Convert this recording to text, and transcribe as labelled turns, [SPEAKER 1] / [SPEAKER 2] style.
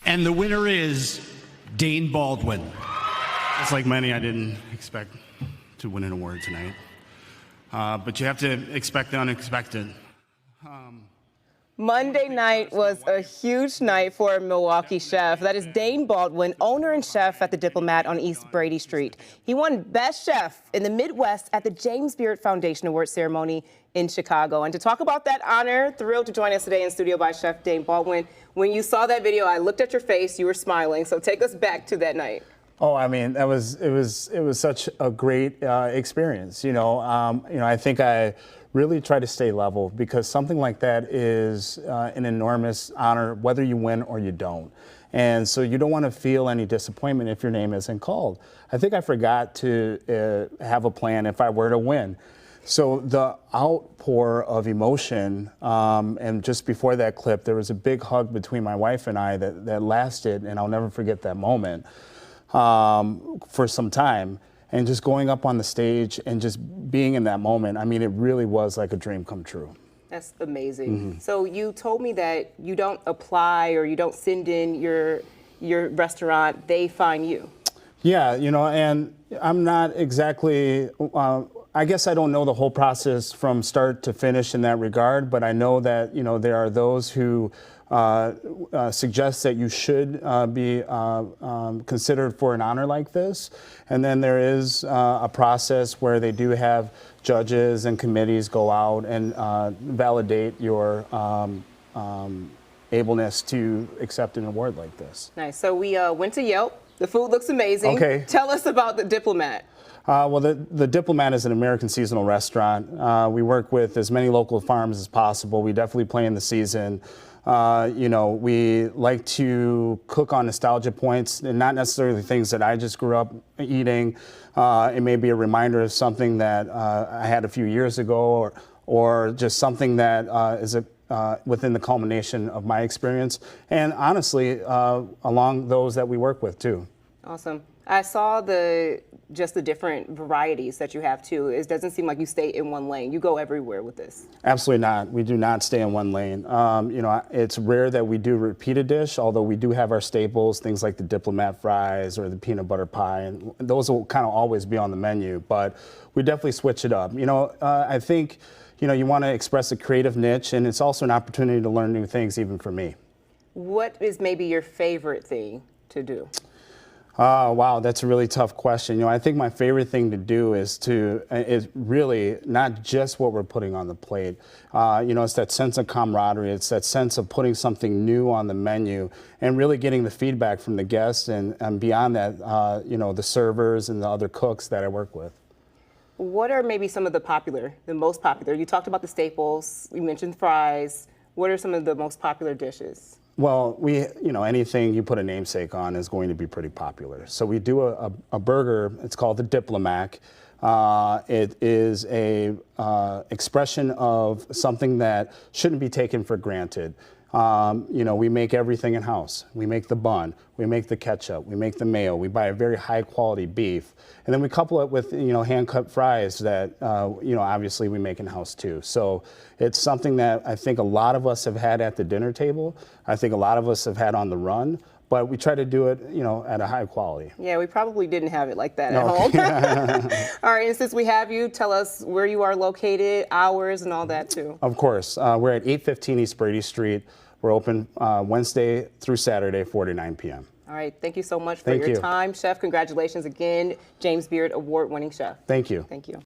[SPEAKER 1] And the winner is Dane Baldwin. It's like many, I didn't expect to win an award tonight. But you have to expect the unexpected.
[SPEAKER 2] Monday night was a huge night for a Milwaukee chef. That is Dane Baldwin, owner and chef at the Diplomat on East Brady Street. He won Best Chef in the Midwest at the James Beard Foundation Award ceremony in Chicago. And to talk about that honor, thrilled to join us today in studio by Chef Dane Baldwin. When you saw that video, I looked at your face, you were smiling. So take us back to that night.
[SPEAKER 3] Oh, I mean, it was such a great experience. I think I really try to stay level because something like that is an enormous honor, whether you win or you don't. And so you don't want to feel any disappointment if your name isn't called. I think I forgot to have a plan if I were to win. So the outpour of emotion, and just before that clip, there was a big hug between my wife and I that lasted, and I'll never forget that moment. For some time, and just going up on the stage and just being in that moment, I mean, it really was like a dream come true.
[SPEAKER 2] That's amazing. Mm-hmm. So you told me that you don't apply or you don't send in your restaurant, they find you.
[SPEAKER 3] Yeah, and I'm not exactly, I guess I don't know the whole process from start to finish in that regard, but I know that, there are those who suggests that you should be considered for an honor like this. And then there is a process where they do have judges and committees go out and validate your ableness to accept an award like this.
[SPEAKER 2] Nice. So we went to Yelp. The food looks amazing.
[SPEAKER 3] Okay.
[SPEAKER 2] Tell us about the Diplomat.
[SPEAKER 3] Well, the Diplomat is an American seasonal restaurant. We work with as many local farms as possible. We definitely play in the season. We like to cook on nostalgia points and not necessarily things that I just grew up eating. It may be a reminder of something that I had a few years ago or just something that is within the culmination of my experience. And honestly, along those that we work with too.
[SPEAKER 2] Awesome. I saw just the different varieties that you have too. It doesn't seem like you stay in one lane. You go everywhere with this.
[SPEAKER 3] Absolutely not. We do not stay in one lane. It's rare that we do repeat a dish, although we do have our staples, things like the Diplomat fries or the peanut butter pie, and those will kind of always be on the menu, but we definitely switch it up. I think, you want to express a creative niche, and it's also an opportunity to learn new things, even for me.
[SPEAKER 2] What is maybe your favorite thing to do?
[SPEAKER 3] Wow, that's a really tough question. I think my favorite thing to do is really not just what we're putting on the plate. It's that sense of camaraderie. It's that sense of putting something new on the menu and really getting the feedback from the guests and beyond that, the servers and the other cooks that I work with.
[SPEAKER 2] What are maybe some of the most popular? You talked about the staples. You mentioned fries. What are some of the most popular dishes?
[SPEAKER 3] Well, anything you put a namesake on is going to be pretty popular. So we do a burger, it's called the Diplomat. It is a expression of something that shouldn't be taken for granted. We make everything in-house. We make the bun, we make the ketchup, we make the mayo, we buy a very high quality beef, and then we couple it with, hand-cut fries that, obviously we make in-house too. So it's something that I think a lot of us have had at the dinner table. I think a lot of us have had on the run, but we try to do it, at a high quality.
[SPEAKER 2] Yeah, we probably didn't have it like that at home. All right, and since we have you, tell us where you are located, hours, and all that too.
[SPEAKER 3] Of course. We're at 815 East Brady Street. We're open Wednesday through Saturday, 4 to 9 p.m.
[SPEAKER 2] All right, thank you so much for your time, Chef. Congratulations again, James Beard Award-winning chef.
[SPEAKER 3] Thank you.
[SPEAKER 2] Thank you.